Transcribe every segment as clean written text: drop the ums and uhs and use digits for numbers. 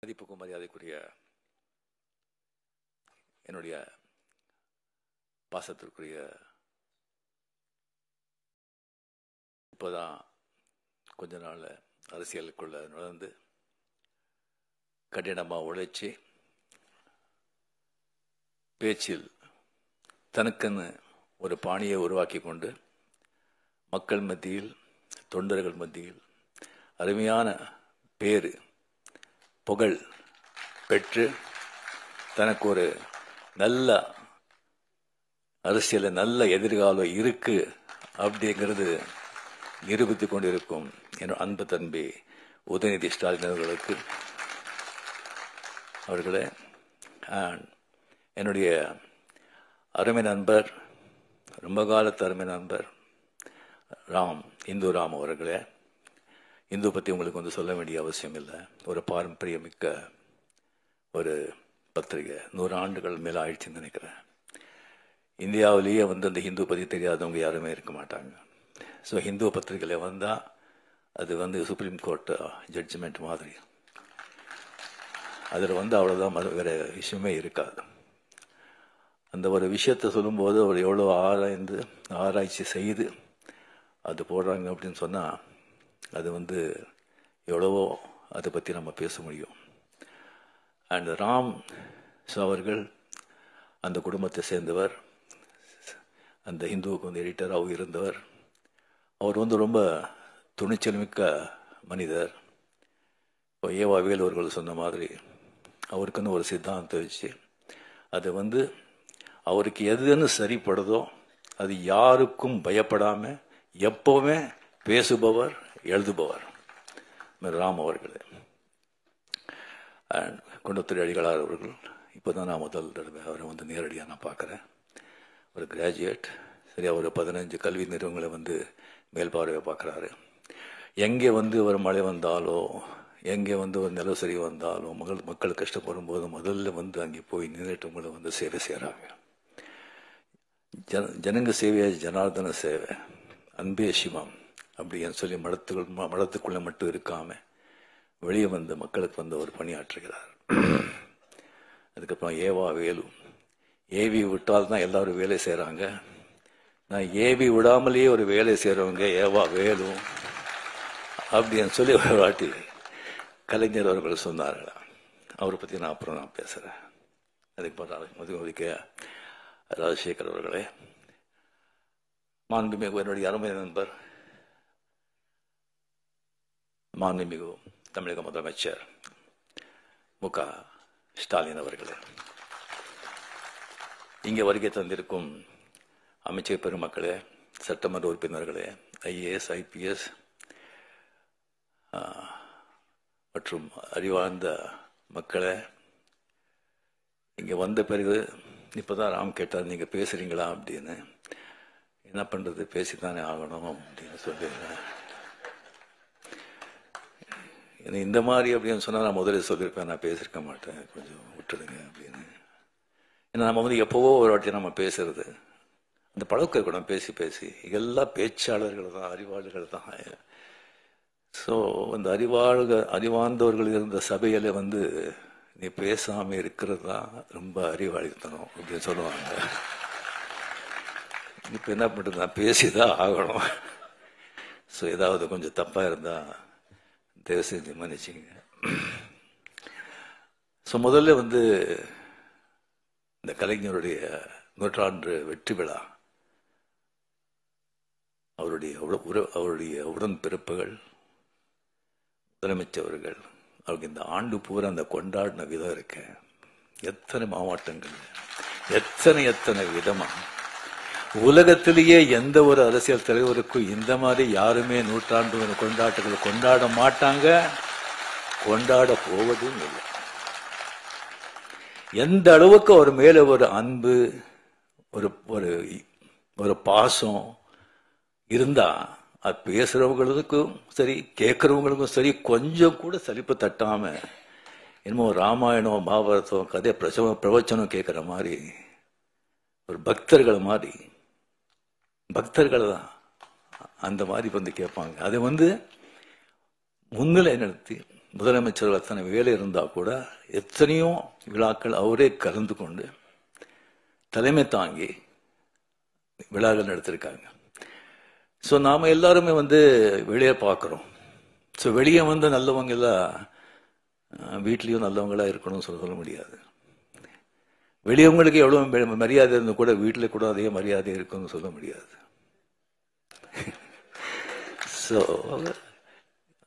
மதிப்புக்கும் மரியாதைக்குரிய என்னுடைய பாசத்திற்குரிய இப்போதான் கொஞ்ச நாள் அரசியலுக்குள்ள நுழைந்து கடினமாக உழைச்சி பேச்சில் தனக்குன்னு ஒரு பாணியை உருவாக்கி கொண்டு மக்கள் மத்தியில் தொண்டர்கள் மத்தியில் அருமையான பேர் புகழ் பெற்று தனக்கு ஒரு நல்ல அரசியல் நல்ல எதிர்காலம் இருக்கு அப்படிங்கிறது நிரூபித்து கொண்டிருக்கும் என் அன்பு தம்பி உதயநிதி ஸ்டாலின் அவர்களே என்னுடைய அருமை நண்பர் ரொம்ப காலத்து அருமை நண்பர் இந்து ராம் அவர்களே, இந்து பற்றி உங்களுக்கு சொல்ல வேண்டிய அவசியம் இல்லை. ஒரு பாரம்பரியமிக்க ஒரு பத்திரிகை, 100 ஆண்டுகள் மேலே ஆயிடுச்சுன்னு நினைக்கிறேன். இந்தியாவிலேயே அந்த ஹிந்து பற்றி தெரியாதவங்க யாருமே இருக்க மாட்டாங்க. ஸோ ஹிந்து பத்திரிகையில் வந்தால் அது சுப்ரீம் கோர்ட் ஜட்ஜ்மெண்ட் மாதிரி. அதில் அவ்வளோதான், வேறு விஷயமே இருக்காது. அந்த ஒரு விஷயத்தை சொல்லும்போது அவர் எவ்வளோ ஆராய்ச்சி செய்து அது போடுறாங்க அப்படின்னு சொன்னால் அது எவ்வளவோ அதை பற்றி நம்ம பேச முடியும். அண்ட் ராம் அவர்கள் அந்த குடும்பத்தை சேர்ந்தவர், அந்த ஹிந்துவுக்கு எடிட்டராகவும் இருந்தவர். அவர் ரொம்ப துணிச்சல் மிக்க மனிதர். இப்போ ஏவா வேலூர்கள் சொன்ன மாதிரி அவருக்குன்னு ஒரு சித்தாந்தம் வச்சு அது அவருக்கு எதுன்னு சரிப்படுதோ அது யாருக்கும் பயப்படாமல் எப்போவுமே பேசுபவர், எழுதுபவர் ராம் அவர்களே. அண்ட் குண்டத்துறை அடிகளார் அவர்கள் இப்போ தான் நான் முதல் தடவை அவரை நேரடியாக நான் பார்க்குறேன். ஒரு கிராஜுவேட், சரியா ஒரு 15 கல்வி நிறுவனங்களை மேல்பார்வையை பார்க்குறாரு. எங்கே ஒரு மழை வந்தாலோ, எங்கே ஒரு நிலசரி வந்தாலோ, மக்கள் கஷ்டப்படும் போது முதல்ல அங்கே போய் நின்றுட்டவங்களை சேவை செய்கிறாங்க. ஜனங்க சேவையை ஜனார்தன சேவை, அன்பே சிவம் அப்படின்னு சொல்லி மடத்துக்குள்ளே மட்டும் இருக்காமல் வெளியே மக்களுக்கு ஒரு பணியாற்றுகிறார். அதுக்கப்புறம் ஏவா வேலு, ஏவி விட்டால் தான் எல்லாரும் வேலை செய்கிறாங்க. நான் ஏவி விடாமலேயே ஒரு வேலை செய்கிறவங்க ஏவா வேலு அப்படின்னு சொல்லி ஒரு வாட்டி கலைஞர் அவர்கள் சொன்னார்கள். அவரை பற்றி நான் அப்புறம் பேசுகிறேன். அதுக்கு ராஜசேகர் அவர்களே, மாண்புமிகு என்னுடைய அருமை நண்பர் மாண்புமிகு தமிழக முதலமைச்சர் மு.க. ஸ்டாலின் அவர்களே, இங்கே வருகை தந்திருக்கும் அமைச்சர் பெருமக்களே, சட்டமன்ற உறுப்பினர்களே, ஐஏஎஸ் ஐபிஎஸ் மற்றும் அறிவார்ந்த மக்களே, இங்கே வந்த பிறகு இப்போதான் ராம் கேட்டார் நீங்கள் பேசுகிறீங்களா அப்படின்னு. என்ன பண்ணுறது, பேசித்தானே ஆகணும் அப்படின்னு சொல்லிடுறேன். இந்த மாதிரி அப்படின்னு சொன்னால் நான் முதல்ல சொல்லியிருப்பேன், நான் பேசியிருக்க மாட்டேன், கொஞ்சம் விட்டுடுங்க அப்படின்னு. ஏன்னா நம்ம எப்போவோ ஒரு வாட்டி நம்ம பேசுறது, அந்த பழக்கம் கூட பேசி பேசி எல்லாம் பேச்சாளர்கள் தான், அறிவாளர்கள் தான். ஸோ அந்த அறிவார்ந்தவர்கள் இருந்த சபையில் நீ பேசாமல் இருக்கிறது தான் ரொம்ப அறிவாளித்தனம் அப்படின்னு சொல்லுவாங்க. இப்போ என்ன பண்ணுறது, நான் பேசிதான் ஆகணும். ஸோ ஏதாவது கொஞ்சம் தப்பாக இருந்தால் தயவு செஞ்சு மன்னிச்சிங்க. ஸோ முதல்ல இந்த கலைஞருடைய 100ஆண்டு வெற்றி விழா, அவருடைய உடன்பிறப்புகள், முதலமைச்சர்கள் அவருக்கு இந்த ஆண்டு பூரா அந்த கொண்டாடின விதம் இருக்கு. எத்தனை மாவட்டங்கள், எத்தனை விதமா. உலகத்திலேயே எந்த ஒரு அரசியல் தலைவருக்கும் இந்த மாதிரி யாருமே 100ஆண்டு கொண்டாட்டங்கள் கொண்டாட மாட்டாங்க, கொண்டாட போவதும் இல்லை. எந்த அளவுக்கு அவர் மேல ஒரு அன்பு, ஒரு பாசம் இருந்தா அது பேசுறவங்களுக்கும் சரி, கேட்கறவங்களுக்கும் சரி, கொஞ்சம் கூட சலிப்பு தட்டாம என்னமோ ராமாயணம் மகாபாரதம் கதை பிரவச்சனம் கேட்குற மாதிரி ஒரு பக்தர்கள் தான் அந்த மாதிரி கேட்பாங்க. அதை முன்னிலை நடத்தி முதலமைச்சர் அத்தனை வேலை இருந்தால் கூட எத்தனையோ விழாக்கள் அவரே கலந்து கொண்டு தலைமை தாங்கி விழாக்கள் நடத்திருக்காங்க. ஸோ நாம் எல்லாருமே வெளியே பார்க்குறோம். ஸோ வெளியே நல்லவங்க எல்லாம் வீட்லேயும் நல்லவங்களாக இருக்கணும்னு சொல்ல முடியாது. வெளியவங்களுக்கு எவ்வளோ மரியாதை இருந்தால் கூட வீட்டில் கூட அதே மரியாதை இருக்குன்னு சொல்ல முடியாது. ஸோ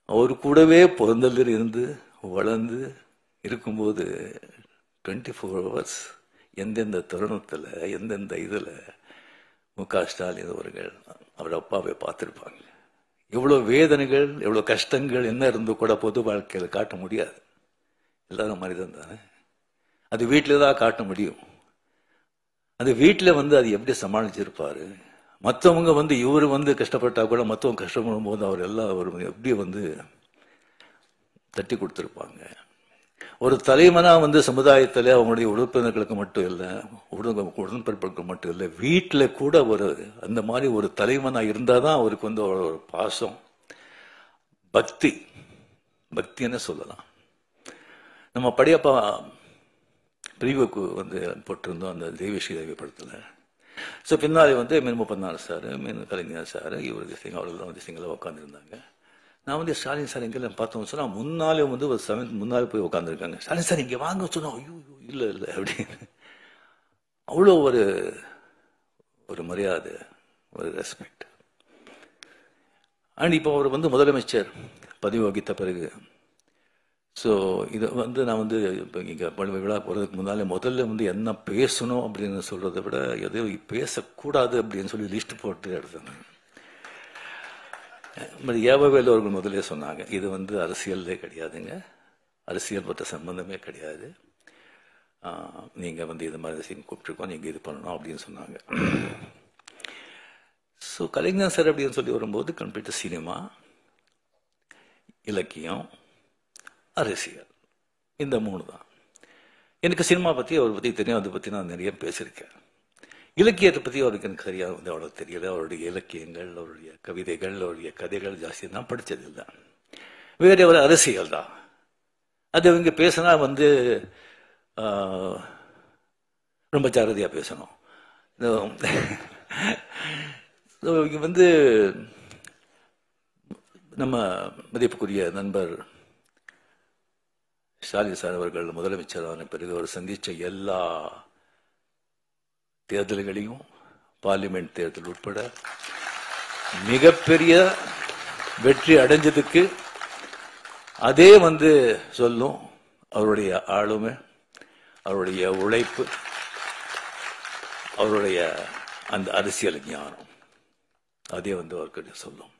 அவர் கூடவே பிறந்ததில் இருந்து வளர்ந்து இருக்கும்போது 24 hours எந்தெந்த தருணத்தில் எந்தெந்த இதில் முக ஸ்டாலின் அவர்கள் அவர் அப்பாவை பார்த்துருப்பாங்க. எவ்வளோ வேதனைகள் எவ்வளோ கஷ்டங்கள் என்ன இருந்தோ கூட பொது வாழ்க்கையில் காட்ட முடியாது. எல்லாரும் மனிதன் தானே. அது வீட்டில் தான் காட்ட முடியும். அது வீட்டில் அது எப்படி சமாளிச்சிருப்பாரு. மற்றவங்க இவர் கஷ்டப்பட்டா கூட மற்றவங்க கஷ்டப்படும் போது அவர் எல்லாம் அவர் எப்படி தட்டி கொடுத்துருப்பாங்க. ஒரு தலைவனா சமுதாயத்தில் அவங்களுடைய உறுப்பினர்களுக்கு மட்டும் இல்லை, உடன்பிறப்புகளுக்கு மட்டும் இல்லை, வீட்டில் கூட ஒரு அந்த மாதிரி ஒரு தலைவனா இருந்தால் தான் அவருக்கு ஒரு பாசம் பக்தின்னு சொல்லலாம். நம்ம படையப்பா பிரிவுக்கு போட்டிருந்தோம் அந்த தெய்வஸ்ரீ தேவி படத்தில். ஸோ பின்னாடி மீன் 34 சார், மீன் கலைஞர் சார், இவர் சிங் அவரெல்லாம் சிங்கெல்லாம் உட்காந்துருந்தாங்க. நான் ஸ்டாலின் சார் எங்கெல்லாம் பார்த்தோம் சொன்னால் முன்னாலே ஒரு 7th முன்னாலே போய் உட்காந்துருக்காங்க. ஸ்டாலின் சார் இங்கே வாங்க சொன்னோம். ஐயோ இல்லை அப்படின்னு அவ்வளோ ஒரு மரியாதை, ஒரு ரெஸ்பெக்ட். அண்ட் இப்போ அவர் முதலமைச்சர் பதவி வகித்த பிறகு ஸோ இதை நான் இப்போ இங்கே விழா போகிறதுக்கு முன்னாலே முதல்ல என்ன பேசணும் அப்படின்னு சொல்கிறத விட எதையும் பேசக்கூடாது அப்படின்னு சொல்லி லிஸ்ட் போட்டு எடுத்தாங்க. ஏவவேலு அவர்கள் முதலே சொன்னாங்க, இது அரசியலே கிடையாதுங்க, அரசியல் பற்ற சம்பந்தமே கிடையாது, நீங்கள் இது மாதிரி கூப்பிட்டுருக்கோம், நீங்கள் இது பண்ணணும் அப்படின்னு சொன்னாங்க. ஸோ கலைஞர் சார் அப்படின்னு சொல்லி வரும்போது கம்ப்ளீட்டாக சினிமா, இலக்கியம், அரசியல், இந்த 3 தான். எனக்கு சினிமா பற்றி அவரை பற்றி தெரியும், அதை பற்றி நான் நிறைய பேசியிருக்கேன். இலக்கியத்தை பற்றி அவருக்கு எனக்கு சரியாக அவ்வளோ தெரியல. அவருடைய இலக்கியங்கள், அவருடைய கவிதைகள், அவருடைய கதைகள் ஜாஸ்தி நான் படித்ததில்லை. வேறு ஒரு அரசியல் தான். அது அவங்க பேசினா ரொம்ப ஜாகிரதையாக பேசணும். இங்கே நம்ம மதிப்புக்குரிய நண்பர் ஸ்டாலின் சார் அவர்கள் முதலமைச்சரான பிறகு அவர் சந்தித்த எல்லா தேர்தல்களையும், பார்லிமெண்ட் தேர்தல் உட்பட மிகப்பெரிய வெற்றி அடைஞ்சதுக்கு அதே சொல்லும் அவருடைய ஆளுமை, அவருடைய உழைப்பு, அவருடைய அந்த அரசியல் ஞானம், அதே அவர்கிட்ட சொல்லும்.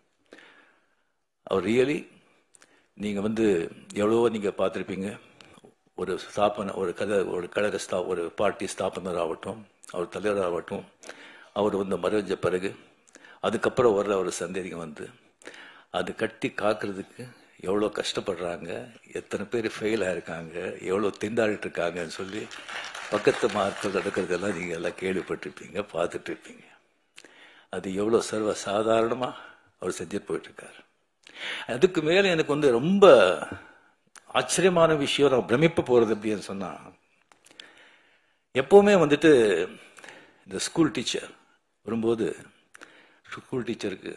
அவர் ரியலி நீங்கள் எவ்வளவோ நீங்கள் பார்த்துருப்பீங்க. ஒரு ஸ்தாபனை, ஒரு கழக ஒரு பார்ட்டி ஸ்தாபனர் ஆகட்டும், அவர் தலைவர் ஆகட்டும், அவர் மறைஞ்ச பிறகு அதுக்கப்புறம் வர்ற ஒரு சந்தேகம் அது கட்டி காக்கிறதுக்கு எவ்வளோ கஷ்டப்படுறாங்க, எத்தனை பேர் ஃபெயில் ஆகிருக்காங்க, எவ்வளோ திண்டாடிட்டு இருக்காங்கன்னு சொல்லி பக்கத்து மார்க்கள் நடக்கிறதெல்லாம் நீங்கள் எல்லாம் கேள்விப்பட்டிருப்பீங்க, பார்த்துட்டு இருப்பீங்க. அது எவ்வளோ சர்வ சாதாரணமாக அவர் செஞ்சுட்டு போயிட்டுருக்கார். அதுக்கு மேலே எனக்கு ரொம்ப ஆச்சரியமான விஷயம், நான் பிரமிப்பு போகிறது அப்படின்னு சொன்னால், எப்போவுமே இந்த ஸ்கூல் டீச்சர் வரும்போது ஸ்கூல் டீச்சருக்கு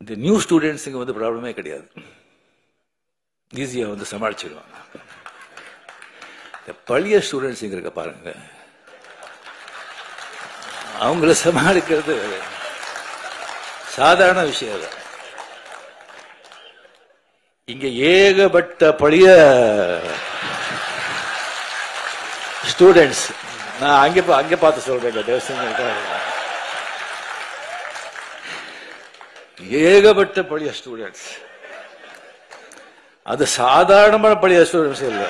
இந்த நியூ ஸ்டூடெண்ட்ஸுங்க ப்ராப்ளமே கிடையாது, ஈஸியாக சமாளிச்சிடுவாங்க. இந்த பழைய ஸ்டூடெண்ட்ஸுங்க இருக்க பாருங்க, அவங்கள சமாளிக்கிறது சாதாரண விஷயம் இல்லை. இங்க ஏகப்பட்ட பழைய ஸ்டூடெண்ட்ஸ், நான் அங்கே பார்த்து சொல்றேன், ஏகப்பட்ட பழைய ஸ்டூடெண்ட்ஸ். அது சாதாரணமான பழைய ஸ்டூடெண்ட்ஸ் இல்லை,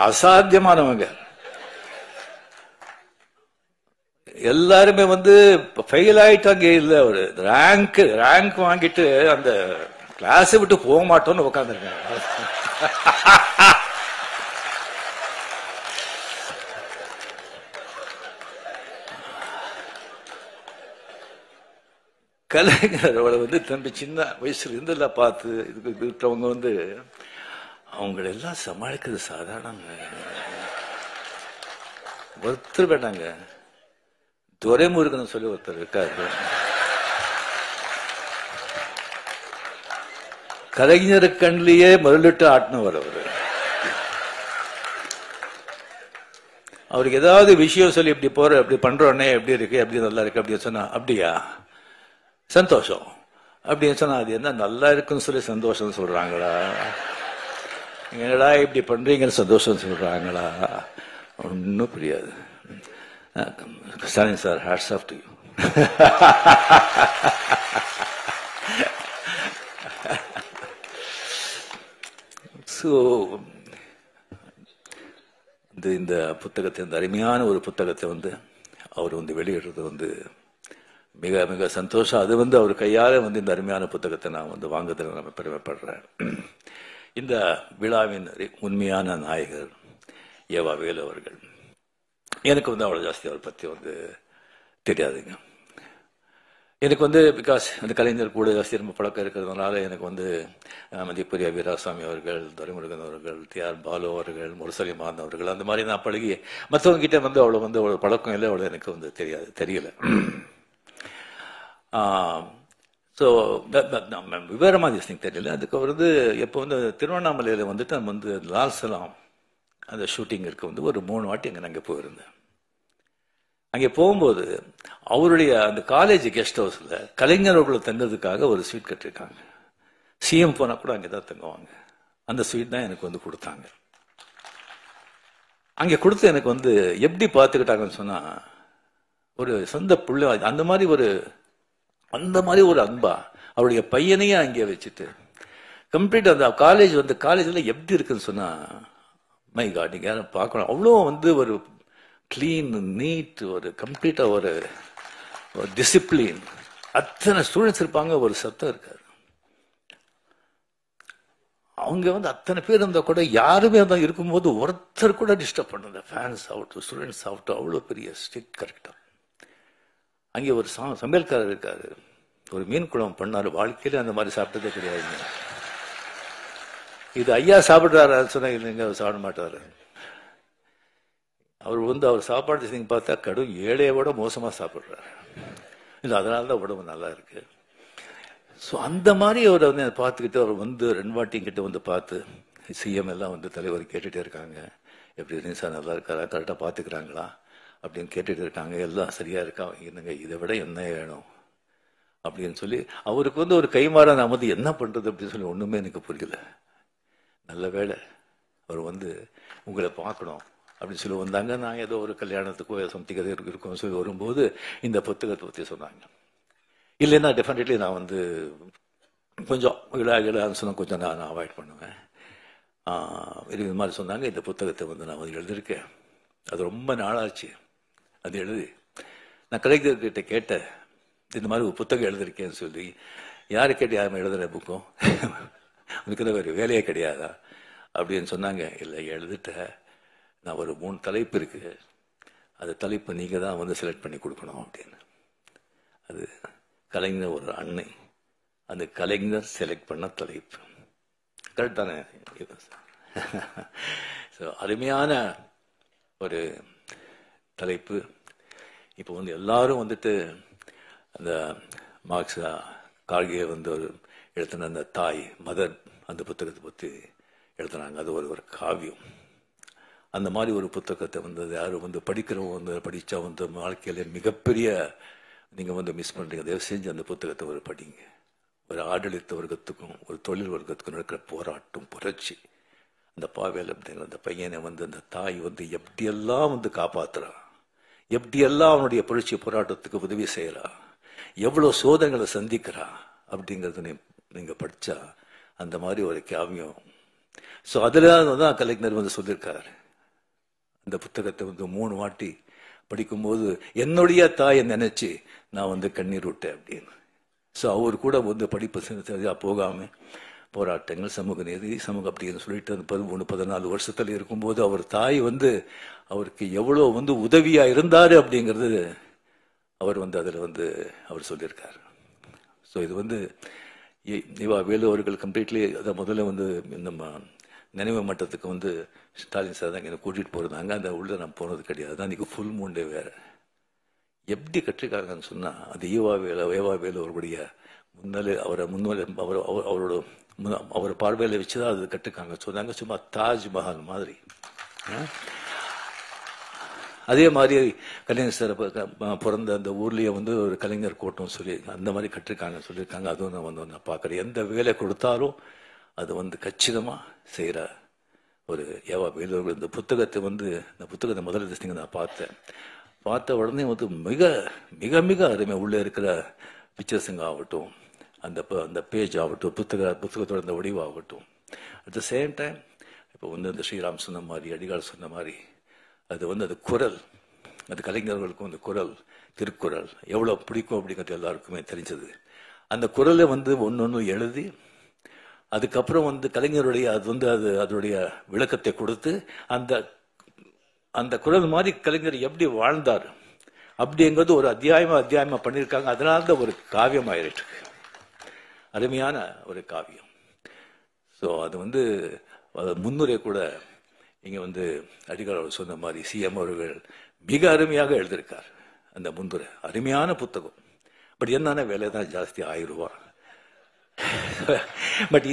அசாத்தியமானவங்க. எல்லாருமே ஃபெயில் ஆயிட்டாங்க. இல்லை, ஒரு ரேங்க் வாங்கிட்டு அந்த கிளாஸை விட்டு போக மாட்டோம்னு உட்காந்துருக்காங்க. கலைஞர் அவளை வந்து தம்பி சின்ன வயசுல இருந்தெல்லாம் பார்த்து இதுக்கு இருக்கிறவங்க வந்து அவங்களெல்லாம் சமாளிக்கிறது சாதாரணங்க. ஒருத்தர் வேண்டாங்க, துரைமுருகன் சொல்லி ஒருத்தர் இருக்காரு. கலைஞர் கண்ணிலேயே முதலிட்டு ஆட்டினவர் அவரு. அவருக்கு ஏதாவது விஷயம் சொல்லி இப்படி போற இப்படி பண்றோன்னே எப்படி இருக்கு எப்படி நல்லா இருக்கு அப்படின்னு சொன்னா அப்படியா சந்தோஷம் அப்படின்னு சொன்னா அது என்ன நல்லா இருக்குன்னு சொல்லி சந்தோஷம் சொல்றாங்களா, என்னடா இப்படி பண்றீங்கன்னு சந்தோஷம் சொல்றாங்களா, ஒன்னும் புரியாது. Stalin sir, hats off to you. So இந்த புத்தகத்தை, இந்த அருமையான ஒரு புத்தகத்தை வந்து அவர் வந்து வெளியிடுறது வந்து மிக மிக சந்தோஷம். அது வந்து அவர் கையால் வந்து இந்த அருமையான புத்தகத்தை நான் வந்து வாங்குறதுல நான் பெருமைப்படுறேன். இந்த விழாவின் உண்மையான நாயகர் ஏவா வேலு அவர்கள். எனக்கு வந்து அவ்வளோ ஜாஸ்தி அவரை பற்றி வந்து தெரியாதுங்க. எனக்கு வந்து பிகாஸ் அந்த கலைஞர் கூட ஜாஸ்தி ரொம்ப பழக்கம் இருக்கிறதுனால எனக்கு வந்து மதிப்புரிய வீராசாமி அவர்கள், துரைமுருகன் அவர்கள், டி.ஆர். பாலு அவர்கள், முரசலிமான் அவர்கள், அந்த மாதிரி நான் பழகி மற்றவங்க கிட்ட வந்து அவ்வளோ வந்து அவ்வளோ பழக்கம் இல்லை, அவ்வளோ எனக்கு வந்து தெரியல. ஸோ விவரமாக திஸ்டிங் தெரியல. அதுக்கு வந்து எப்போ வந்து திருவண்ணாமலையில் வந்துட்டு நம்ம வந்து லால் சலாம் அந்த ஷூட்டிங் இருக்க வந்து ஒரு 3 வாட்டி அங்கே நாங்கள் போயிருந்தேன். அங்கே போகும்போது அவருடைய அந்த காலேஜ் கெஸ்ட் ஹவுஸில் கலைஞர்களை தங்கிறதுக்காக ஒரு ஸ்வீட் கட்டிருக்காங்க. சிஎம் போனால் கூட அங்கே தான் தங்குவாங்க. அந்த ஸ்வீட் தான் எனக்கு வந்து கொடுத்தாங்க. அங்கே கொடுத்து எனக்கு வந்து எப்படி பார்த்துக்கிட்டாங்கன்னு சொன்னால், ஒரு சொந்த பிள்ளை அந்த மாதிரி ஒரு அன்பா அவருடைய பையனையே அங்கே வச்சுட்டு கம்ப்ளீட் அந்த காலேஜ் வந்து காலேஜில் எப்படி இருக்குன்னு சொன்னால், மை காட், நீங்கள் யாரும் பார்க்கணும். அவ்வளோ வந்து ஒரு கிளீன் நீட், ஒரு கம்ப்ளீட்டாக ஒரு டிசிப்ளின். அத்தனை ஸ்டூடெண்ட்ஸ் இருப்பாங்க, ஒரு சத்தம் இருக்காது. அவங்க வந்து அத்தனை பேர் இருந்தால் கூட யாருமே தான் இருக்கும்போது ஒருத்தர் கூட டிஸ்டர்ப் பண்ணுங்க. ஃபேன்ஸ் ஆகட்டும், ஸ்டூடெண்ட்ஸ் ஆகட்டும், அவ்வளோ பெரிய ஸ்ட்ரிக்ட் கரெக்டாக. அங்கே ஒரு சமையல்காரர் இருக்காரு, ஒரு மீன் குழம்பு பண்ணாரு, வாழ்க்கையில அந்த மாதிரி சாப்பிட்டதே கிடையாதுங்க. இது ஐயா சாப்பிட்றாரு சொன்னா இல்லைங்க, அவர் சாப்பிட மாட்டாரு. அவர் வந்து அவர் சாப்பாடு நீங்கள் பார்த்தா கடும் ஏழையோட மோசமாக சாப்பிட்றாரு. இல்லை, அதனால தான் உடம்பு நல்லா இருக்கு. ஸோ அந்த மாதிரி அவரை வந்து பார்த்துக்கிட்டு அவர் வந்து 2 வாட்டி கிட்ட வந்து பார்த்து சிஎம் எல்லாம் வந்து தலைவர் கேட்டுகிட்டே இருக்காங்க, எப்படி நிசா நல்லா இருக்காரா, கரெக்டாக பார்த்துக்கிறாங்களா அப்படின்னு கேட்டுட்டு இருக்காங்க. எல்லாம் சரியா இருக்கா, என்னங்க இதை விட என்ன வேணும் அப்படின்னு சொல்லி அவருக்கு வந்து ஒரு கைமாறா நான் வந்து என்ன பண்ணுறது அப்படின்னு சொல்லி ஒன்றுமே எனக்கு புரியல. நல்ல வேளை அவர் வந்து உங்களை பார்க்கணும் அப்படின்னு சொல்லி வந்தாங்க. நான் ஏதோ ஒரு கல்யாணத்துக்கோ சம்திங் எதோ இருக்கும் சொல்லி வரும்போது இந்த புத்தகத்தை பற்றி சொன்னாங்க. இல்லைன்னா டெஃபினெட்லி நான் வந்து கொஞ்சம் விழான்னு சொன்னால் கொஞ்சம் நான் அவாய்ட் பண்ணுவேன். இது மாதிரி சொன்னாங்க. இந்த புத்தகத்தை வந்து நான் வந்து எழுதியிருக்கேன். அது ரொம்ப நாளாச்சு அது எழுதி. நான் கலைஞர்கிட்ட கேட்டேன், இந்த மாதிரி ஒரு புத்தகம் எழுதியிருக்கேன்னு சொல்லி. யாரு கேட்டு யாரும் எழுதுகிற புக்கும் உனக்கு தான் வேறு வேலையே கிடையாதா அப்படின்னு சொன்னாங்க. இல்லை, எழுதிட்ட, நான் ஒரு 3 தலைப்பு இருக்கு, அந்த தலைப்பு நீங்கள் தான் வந்து செலக்ட் பண்ணி கொடுக்கணும் அப்படின்னு. அது கலைஞர் ஒரு அன்னை, அந்த கலைஞர் செலக்ட் பண்ண தலைப்பு கரெக்ட் தானே? ஸோ அருமையான ஒரு தலைப்பு. இப்போ வந்து எல்லாரும் வந்துட்டு அந்த மார்க்ஸா கார்கே வந்து ஒரு எழுத்தின அந்த தாய் மதர் அந்த புத்தகத்தை பற்றி எழுதுனாங்க. அது ஒரு காவியம். அந்த மாதிரி ஒரு புத்தகத்தை வந்து யாரும் வந்து படிக்கிறவங்க வந்து படித்தா வந்து வாழ்க்கையில மிகப்பெரிய நீங்கள் வந்து மிஸ் பண்ணுறீங்க. தயவு செஞ்சு அந்த புத்தகத்தை ஒரு படிங்க. ஒரு ஆடளித்த வர்க்கத்துக்கும் ஒரு தொழில் வர்க்கத்துக்கும் நடக்கிற போராட்டம், புரட்சி. அந்த பாவேல் அப்படிங்கிற அந்த பையனை வந்து அந்த தாய் வந்து எப்படியெல்லாம் வந்து காப்பாற்றுறா, எப்படியெல்லாம் அவனுடைய புரட்சி போராட்டத்துக்கு உதவி செய்கிறா, எவ்வளோ சோதனைகளை சந்திக்கிறா அப்படிங்கிறத நீங்கள் படித்தா அந்த மாதிரி ஒரு காவியம். ஸோ அதில் தான் கலைஞர் வந்து சொல்லியிருக்காரு. அந்த புத்தகத்தை வந்து 3 வாட்டி படிக்கும்போது என்னுடைய தாயை நினைச்சு நான் வந்து கண்ணீர் விட்டேன் அப்படின்னு. ஸோ அவர் கூட வந்து படிப்பு சரியாக போகாமல் போராட்டங்கள், சமூக நீதி, சமூக அப்படின்னு சொல்லிட்டு அந்த 13-14 வருஷத்துல இருக்கும்போது அவர் தாய் வந்து அவருக்கு எவ்வளோ வந்து உதவியா இருந்தாரு அப்படிங்கிறது அவர் வந்து அதில் வந்து அவர் சொல்லியிருக்காரு. ஸோ இது வந்து இவா வேலு அவர்கள் கம்ப்ளீட்லி அதை முதல்ல வந்து நம்ம நினைவு மட்டத்துக்கு வந்து ஸ்டாலின் சார் தான் என்னை கூட்டிகிட்டு போயிருந்தாங்க. அந்த உள்ள நான் போனது கிடையாது. அதான் இன்றைக்கி ஃபுல் மூண்டே வேறு. எப்படி கற்றுக்காங்கன்னு சொன்னால் அது ஏவா வேலு அவருடைய அவர் பார்வையில் வச்சு தான் அது கற்றுக்காங்க. சொன்னாங்க சும்மா தாஜ்மஹால் மாதிரி. அதே மாதிரி கலைஞர் சார் பிறந்த அந்த ஊர்லேயே வந்து ஒரு கலைஞர் கோட்டம் சொல்லி அந்த மாதிரி கற்றுருக்காங்கன்னு சொல்லியிருக்காங்க. அதுவும் நான் பார்க்குறேன். எந்த வேலை கொடுத்தாலும் அது வந்து கச்சிதமாக செய்கிற ஒரு ஏவா வேலு. இந்த புத்தகத்தை முதல் திசைங்க நான் பார்த்த உடனே வந்து மிக மிக மிக அருமை. உள்ளே இருக்கிற பிக்சர்ஸுங்க ஆகட்டும், அந்த பேஜ் ஆகட்டும், புத்தகத்தோட அந்த வடிவாகட்டும். அட் த சேம் டைம் இப்போ வந்து அந்த ஸ்ரீராம் சொன்ன மாதிரி, அடிகால் சொன்ன மாதிரி, அது வந்து அது குரல், அது கலைஞர்களுக்கும் அந்த குரல், திருக்குறள் எவ்வளோ பிடிக்கும் அப்படிங்கிறது எல்லாருக்குமே தெரிஞ்சது. அந்த குரலை வந்து ஒன்று எழுதி அதுக்கப்புறம் வந்து கலைஞருடைய அதனுடைய விளக்கத்தை கொடுத்து அந்த குரல் மாதிரி கலைஞர் எப்படி வாழ்ந்தார் அப்படிங்கிறது ஒரு அத்தியாயமா பண்ணியிருக்காங்க. அதனால தான் ஒரு காவியம் ஆயிருக்கு, அருமையான ஒரு காவியம். ஸோ அது வந்து முன்னுரை கூட இங்கே வந்து அடிகால் சொன்ன மாதிரி சிஎம் அவர்கள் மிக அருமையாக எழுதியிருக்கார். அந்த முன்னுரை அருமையான புத்தகம். பட் என்னன்னா வேலை தான் ஜாஸ்தி, 1000 ரூபா. பட்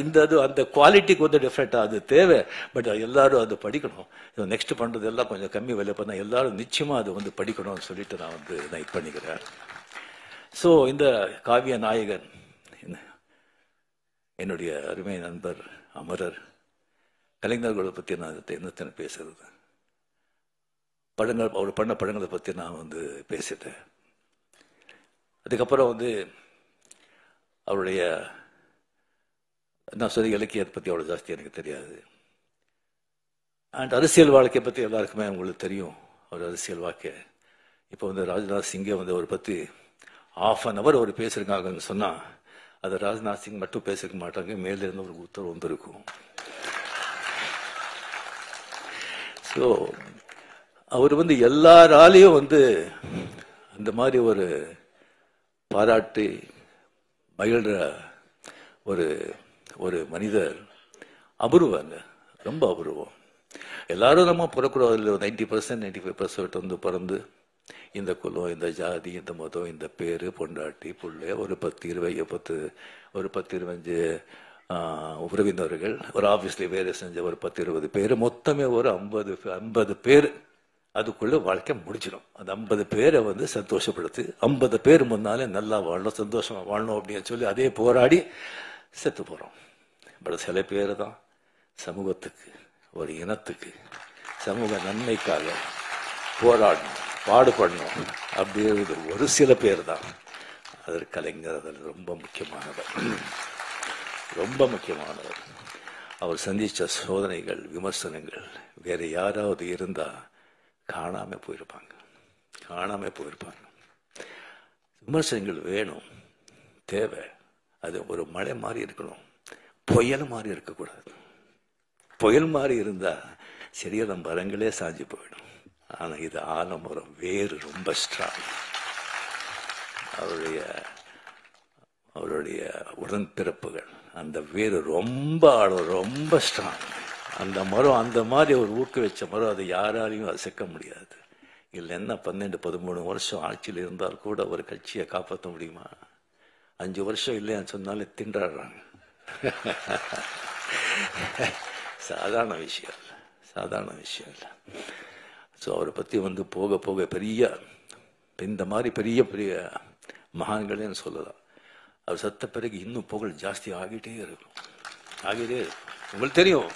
அந்த குவாலிட்டிக்கு வந்து டிஃப்ரெண்டாக அது தேவை. பட் எல்லாரும் அது படிக்கணும். நெக்ஸ்ட் பண்ணுறது எல்லாம் கொஞ்சம் கம்மி விலை பண்ணால் எல்லாரும் நிச்சயமாக அது வந்து படிக்கணும்னு சொல்லிட்டு நான் இது பண்ணிக்கிறேன். ஸோ இந்த காவிய நாயகன் என்னுடைய அருமை நண்பர் அமரர். கலைஞர்களை பற்றி நான் என்னத்தனை பேசுறது, அவர் பண்ண படங்களை பற்றி நான் வந்து பேசிட்டேன். அதுக்கப்புறம் வந்து அவருடைய நான் சொல்லி இலக்கியத்தை பற்றி அவ்வளோ ஜாஸ்தி எனக்கு தெரியாது. அண்ட் அரசியல் வாழ்க்கையை பற்றி எல்லாருக்குமே உங்களுக்கு தெரியும். அவர் அரசியல் வாழ்க்கை இப்போ வந்து ராஜ்நாத் சிங்கை வந்து அவரை பற்றி 1/2 hour அவர் பேசியிருக்காங்கன்னு சொன்னால் அதை ராஜ்நாத் சிங் மட்டும் பேசிருக்க மாட்டாங்க, மேலிருந்து ஒரு உத்தரவு வந்திருக்கும். ஸோ அவர் வந்து எல்லாராலையும் வந்து அந்த மாதிரி ஒரு பாராட்டி மகிழ்ற ஒரு மனிதர். அபூர்வங்க, ரொம்ப அபூர்வம். எல்லாரும் நம்ம பிறக்கிறோம் 90% 95% வந்து பிறந்து இந்த குலம், இந்த ஜாதி, இந்த மதம், இந்த பேரு, பொண்டாட்டி, பிள்ளை, ஒரு 10-25 உறவினர்கள், ஒரு ஆஃபீஸ்ல வேலை செஞ்ச ஒரு 10-20 பேர், மொத்தமே ஒரு 50 பேர். அதுக்குள்ள வாழ்க்கை முடிச்சிடும். அந்த 50 பேரை வந்து சந்தோஷப்படுத்து, 50 பேர் முன்னாலே நல்லா வாழணும், சந்தோஷமா வாழணும் அப்படின்னு சொல்லி அதே போராடி செத்து போறோம். பட் சில பேர் தான் சமூகத்துக்கு, ஒரு இனத்துக்கு, சமூக நன்மைக்காக போராடணும், பாடுபடணும் அப்படிங்கிறது ஒரு சில பேர் தான். அதற்கு கலைஞர் அதில் ரொம்ப முக்கியமானவர், ரொம்ப முக்கியமானவர். அவர் சந்தித்த சோதனைகள், விமர்சனங்கள் வேற யாராவது இருந்தா காணாம போயிருப்பாங்க. விமர்சனங்கள் வேணும், தேவை. அது ஒரு மழை மாதிரி இருக்கணும், புயல் மாதிரி இருக்கக்கூடாது. புயல் மாதிரி இருந்தா சரியான மரங்களே சாஞ்சு போயிடும். ஆனா இது ஆலமரம், வேறு ரொம்ப ஸ்ட்ராங். அவருடைய உடன்பிறப்புகள், அந்த வேறு ரொம்ப ஆழம், ரொம்ப ஸ்ட்ராங். அந்த மரம் அந்த மாதிரி ஒரு ஊக்குவிச்ச மரம், அதை யாராலையும் அசைக்க முடியாது. இல்லைன்னா 12-13 வருஷம் ஆட்சியில் இருந்தால் கூட ஒரு கட்சியை காப்பாற்ற முடியுமா? 5 வருஷம் இல்லைன்னு சொன்னாலே திண்டாடுறாங்க. சாதாரண விஷயம் இல்லை. ஸோ அவரை பற்றி வந்து போக போக பெரிய இந்த மாதிரி பெரிய பெரிய மகான்களேன்னு சொல்லலாம். அவர் செத்த பிறகு இன்னும் புகழ் ஜாஸ்தி ஆகிட்டே இருக்கும். உங்களுக்கு தெரியும்,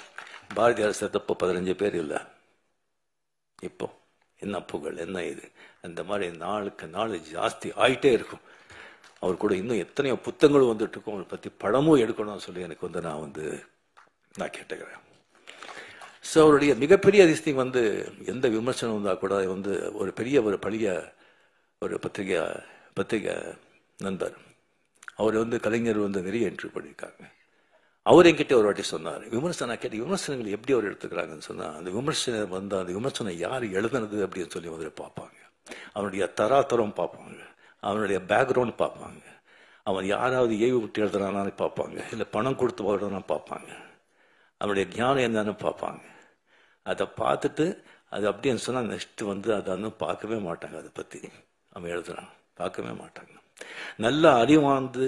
பாரதியார் செத்தப்போ 15 பேர் இல்லை. இப்போ என்ன புகழ், என்ன இது, அந்த மாதிரி நாளுக்கு நாள் ஜாஸ்தி ஆகிட்டே இருக்கும். அவர் கூட இன்னும் எத்தனையோ புத்தகங்களும் வந்துட்டு இருக்கும். அவரை பற்றி படமும் எடுக்கணும்னு சொல்லி எனக்கு வந்து நான் கேட்டுக்கிறேன். ஸோ அவருடைய மிகப்பெரிய அதிசயம் வந்து எந்த விமர்சனம் வந்தால் கூட வந்து ஒரு பெரிய ஒரு பழைய ஒரு பத்திரிகை நண்பர், அவர் வந்து கலைஞர் வந்து நிறைய இன்டர்வியூ பண்ணியிருக்காங்க. அவர் என்கிட்ட ஒரு வாட்டி சொன்னார், விமர்சனங்கள் எப்படி அவர் எடுத்துக்கிறாங்கன்னு சொன்னால், அந்த விமர்சனம் வந்தால் அந்த விமர்சனம் யார் எழுதுனது அப்படின்னு சொல்லி முதல்ல பார்ப்பாங்க. அவனுடைய தராதரம் பார்ப்பாங்க, அவனுடைய பேக்ரவுண்ட் பார்ப்பாங்க, அவன் யாராவது ஏவி விட்டு எழுதுறானான்னு பார்ப்பாங்க, இல்லை பணம் கொடுத்து வருடான்னு பார்ப்பாங்க, அவனுடைய ஞானம் என்னன்னு பார்ப்பாங்க. அதை பார்த்துட்டு அது அப்படின்னு சொன்னால் நெக்ஸ்ட்டு வந்து அதை இன்னும் பார்க்கவே மாட்டாங்க. அதை பற்றி அவன் எழுதுறான் பார்க்கவே மாட்டாங்க. நல்லா அறிவாந்து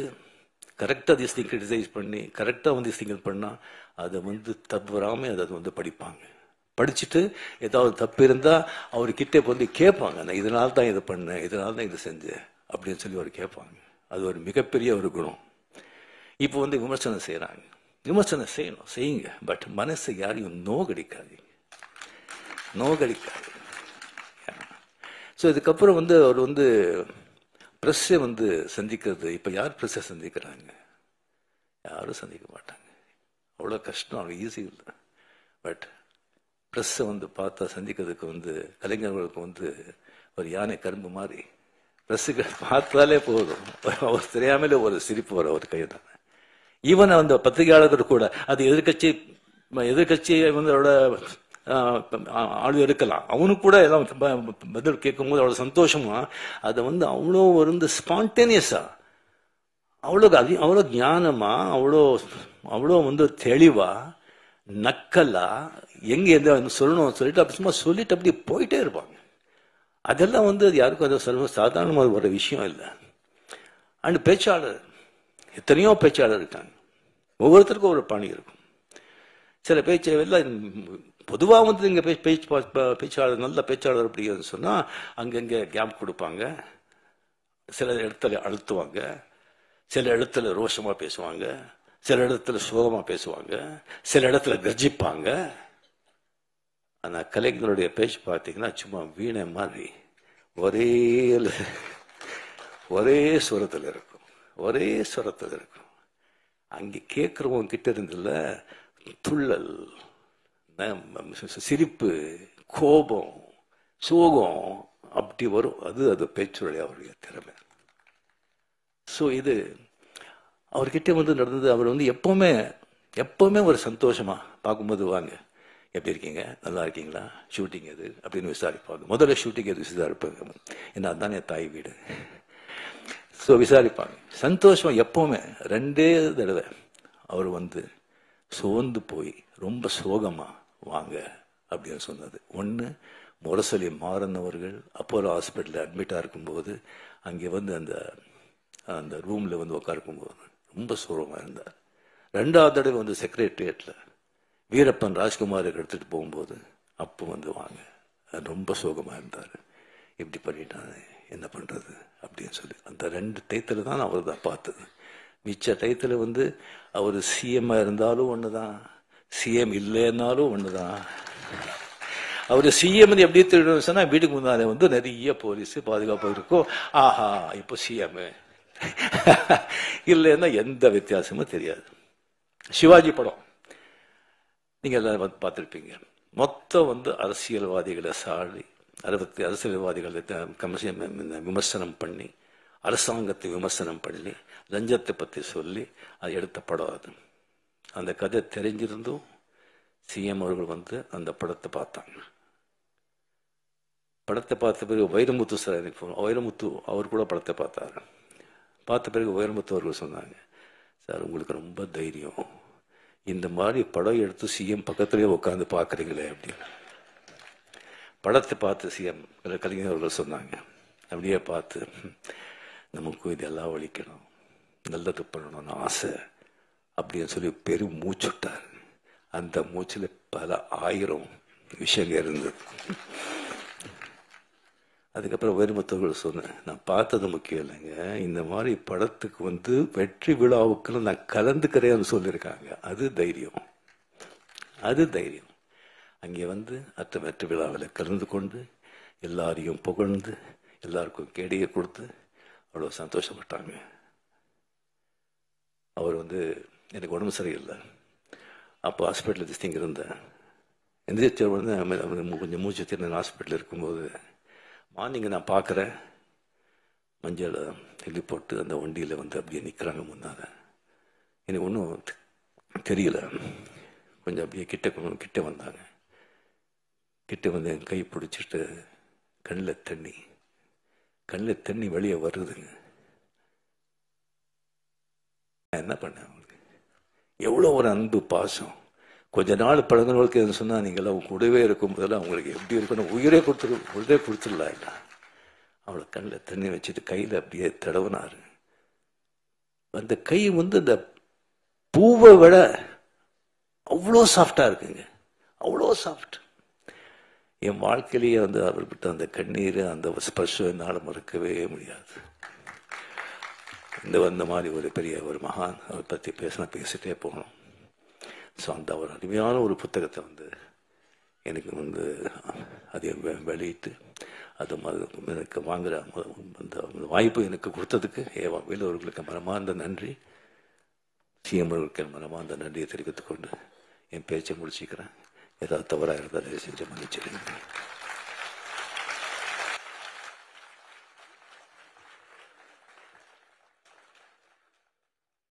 கரெக்டாக திஸ் திங் கிரிட்டிசைஸ் பண்ணி கரெக்டாக வந்து திஸ் திங் பண்ணால் அதை வந்து தவறாமல் அதை வந்து படிப்பாங்க. படிச்சுட்டு ஏதாவது தப்பு இருந்தால் அவர்கிட்ட வந்து கேட்பாங்க, நான் இதனால தான் இதை பண்ணேன், இதனால தான் இதை செஞ்சேன் அப்படின்னு சொல்லி அவர் கேட்பாங்க. அது ஒரு மிகப்பெரிய ஒரு குணம். இப்போ வந்து விமர்சனம் செய்கிறாங்க, விமர்சனம் செய்யணும், செய்யுங்க, பட் மனசை யாரையும் நோகடிக்காதீங்க. ஸோ இதுக்கப்புறம் வந்து அவர் வந்து ப்ரெஸ்ஸை வந்து சந்திக்கிறது, இப்போ யார் ப்ரெஸ்ஸை சந்திக்கிறாங்க? யாரும் சந்திக்க மாட்டாங்க. அவ்வளோ கஷ்டம், அவ்வளோ ஈஸி இல்லை. பட் ப்ரெஸ்ஸை வந்து பார்த்தா சந்திக்கிறதுக்கு வந்து கலைஞர்களுக்கு வந்து ஒரு யானை கரும்பு மாதிரி ப்ரெஸ்ஸுக்கு பார்த்தாலே போதும், அவர் தெரியாமலே ஒரு சிரிப்பு வர ஒரு கை தான். ஈவன் அந்த பத்திரிகையாளர்கள் கூட அது எதிர்கட்சியை வந்து அவரோட ஆளு இருக்கலாம், அவனுக்கு கூட எல்லாம் பதில் கேட்கும்போது அவ்வளோ சந்தோஷமா அதை வந்து அவ்வளோ ஒரு ஸ்பான்டேனியஸா, அவ்வளோ ஞானமா, அவ்வளோ வந்து தெளிவா, நக்கலா, எங்க எந்த சொல்லணும் சொல்லிட்டு அப்படி சும்மா சொல்லிட்டு அப்படி போயிட்டே இருப்பாங்க. அதெல்லாம் வந்து அது யாருக்கும் அது சர்வ சாதாரணமாக ஒரு விஷயம் இல்லை. அண்ட் பேச்சாளர், எத்தனையோ பேச்சாளர் இருக்காங்க, ஒவ்வொருத்தருக்கும் ஒரு பாணி இருக்கும். சில பேச்சு எல்லாம் பொதுவாக வந்து இங்கே பேச்சாளர் நல்ல பேச்சாளர் அப்படின்னு சொன்னால் அங்கங்கே கேப் கொடுப்பாங்க, சில இடத்துல அழுத்துவாங்க, சில இடத்துல ரோஷமாக பேசுவாங்க, சில இடத்துல சோகமாக பேசுவாங்க, சில இடத்துல கர்ஜிப்பாங்க. ஆனால் கலைஞருடைய பேச்சு பார்த்தீங்கன்னா சும்மா வீணை மாதிரி ஒரே சுரத்தில் இருக்கும், ஒரே சுரத்தில் இருக்கும். அங்கே கேட்குறவங்க கிட்ட இருந்தில்ல துள்ளல், சிரிப்பு, கோபம், சோகம் அப்படி வரும். அது பேச்சுடைய அவருடைய திறமை. ஸோ இது அவர்கிட்ட வந்து நடந்தது. அவர் வந்து எப்பவுமே ஒரு சந்தோஷமா பார்க்கும்போது, வாங்க எப்படி இருக்கீங்க, நல்லா இருக்கீங்களா, ஷூட்டிங் எது அப்படின்னு விசாரிப்பாங்க. முதல்ல ஷூட்டிங் எது விசாரிப்பாங்க, ஏன்னா அதுதான் என் தாய் வீடு. ஸோ விசாரிப்பாங்க, சந்தோஷம் எப்பவுமே. 2 தடவை அவர் வந்து சோர்ந்து போய் ரொம்ப சோகமா வாங்க அப்படின்னு சொன்னது. ஒன்று முரசொலி மாறன் அவர்கள் அப்போலோ ஹாஸ்பிட்டலில் அட்மிட்டாக இருக்கும்போது அங்கே வந்து அந்த ரூமில் வந்து உட்காருக்கும்போது ரொம்ப சோகமாக இருந்தார். 2வது தடவை வந்து செக்ரட்டரியேட்டில் வீரப்பன் ராஜ்குமார் எடுத்துகிட்டு போகும்போது அப்போ வந்து வாங்க, ரொம்ப சோகமாக இருந்தார், இப்படி பண்ணிட்டாங்க, என்ன பண்ணுறது அப்படின்னு சொல்லி. அந்த 2 டயத்தில் தான் அவர் தான் பார்த்தது. மிச்ச டயத்தில் வந்து அவர் சிஎம்மாக இருந்தாலும் ஒன்று தான், சிஎம் இல்லைன்னாலும் ஒன்று தான். அவர் சிஎம் வந்து எப்படி தெரியும் சொன்னால், வீட்டுக்கு முன்னாலே வந்து நிறைய போலீஸ் பாதுகாப்பு இருக்கும், ஆஹா இப்போ சிஎம் இல்லைன்னா எந்த வித்தியாசமும் தெரியாது. சிவாஜி படம் நீங்க எல்லாரும் பார்த்துருப்பீங்க. மொத்தம் வந்து அரசியல்வாதிகளை சாடி, அரசியல்வாதிகளை விமர்சனம் பண்ணி, அரசாங்கத்தை விமர்சனம் பண்ணி, லஞ்சத்தை பற்றி சொல்லி அது எடுத்த படம். அது அந்த கதை தெரிஞ்சிருந்தும் சிஎம் அவர்கள் வந்து அந்த படத்தை பார்த்தாங்க. படத்தை பார்த்த பிறகு வைரமுத்து சார், எனக்கு வைரமுத்து அவர் கூட படத்தை பார்த்தாரு. பார்த்த பிறகு வைரமுத்து அவர்கள் சொன்னாங்க, சார் உங்களுக்கு ரொம்ப தைரியம், இந்த மாதிரி படம் எடுத்து சிஎம் பக்கத்திலேயே உட்காந்து பார்க்குறீங்களே அப்படின்னு. படத்தை பார்த்து சிஎம் கலைஞர் அவர்கள் சொன்னாங்க, அப்படியே பார்த்து நமக்கும் இதெல்லாம் ஒழிக்கணும், நல்லது பண்ணணும்னு ஆசை அப்படின்னு சொல்லி பெரும் மூச்சுட்டார். அந்த மூச்சில் பல 1000 விஷயங்கள் இருந்தது. அதுக்கப்புறம் வைரமுத்தவர்கள் சொன்னேன், நான் பார்த்தது முக்கியம் இல்லைங்க, இந்த மாதிரி படத்துக்கு வந்து வெற்றி விழாவுக்கு நான் கலந்துக்கிறேன்னு சொல்லியிருக்காங்க, அது தைரியம், அது தைரியம். அங்கே வந்து வெற்றி விழாவில் கலந்து கொண்டு எல்லாரையும் புகழ்ந்து எல்லாருக்கும் கேடியை கொடுத்து அவ்வளோ சந்தோஷப்பட்டாங்க. அவர் வந்து எனக்கு உடம்பு சரியில்லை, அப்போ ஹாஸ்பிட்டலில் திஸ்திங்க இருந்தேன். எந்திரிச்ச உடனே கொஞ்சம் மூச்சு திறன் ஹாஸ்பிட்டலில் இருக்கும்போது மார்னிங் நான் பார்க்குறேன், மஞ்சள் எழுதி போட்டு அந்த வண்டியில் வந்து அப்படியே நிற்கிறாங்க முன்னால். எனக்கு ஒன்றும் தெரியல, கொஞ்சம் அப்படியே கிட்ட வந்தாங்க. கிட்ட வந்து என் கை பிடிச்சிட்டு கண்ணில் தண்ணி வெளியே வருதுங்க. என்ன பண்ணேன் அவங்களுக்கு எவ்வளோ ஒரு அன்பு பாசம். கொஞ்ச நாள் பழகினவங்களுக்கு எது சொன்னால் நீங்கள்லாம் கூடவே இருக்கும் போதெல்லாம் அவங்களுக்கு எப்படி இருக்கணும், உயிரே கொடுத்துடலாம் இல்லை. அவளை கண்ணில் தண்ணி வச்சுட்டு கையில் அப்படியே தடவினார். அந்த கை அந்த பூவை விட அவ்வளோ சாஃப்டாக இருக்குங்க, அவ்வளோ சாஃப்ட். என் வாழ்க்கையிலேயே அவர்கிட்ட அந்த கண்ணீர், அந்த ஸ்பர்ஷம் என்னால் மறக்கவே முடியாது. இந்த மாதிரி ஒரு பெரிய ஒரு மகான் அவரை பற்றி பேசிட்டே போகணும். ஸோ அந்த ஒரு அருமையான ஒரு புத்தகத்தை எனக்கு அதை வெளியிட்டு அது எனக்கு வாங்குகிற அந்த வாய்ப்பு எனக்கு கொடுத்ததுக்கு வேலூர்களுக்கு மனமார்ந்த நன்றி, சிஎம் அவர்களுக்கு மனமார்ந்த நன்றியை தெரிவித்துக் கொண்டு என் பேச்சை முடிச்சுக்கிறேன். ஏதாவது தவறாக இருந்தால் செஞ்சு மன்னிச்சிடுங்க.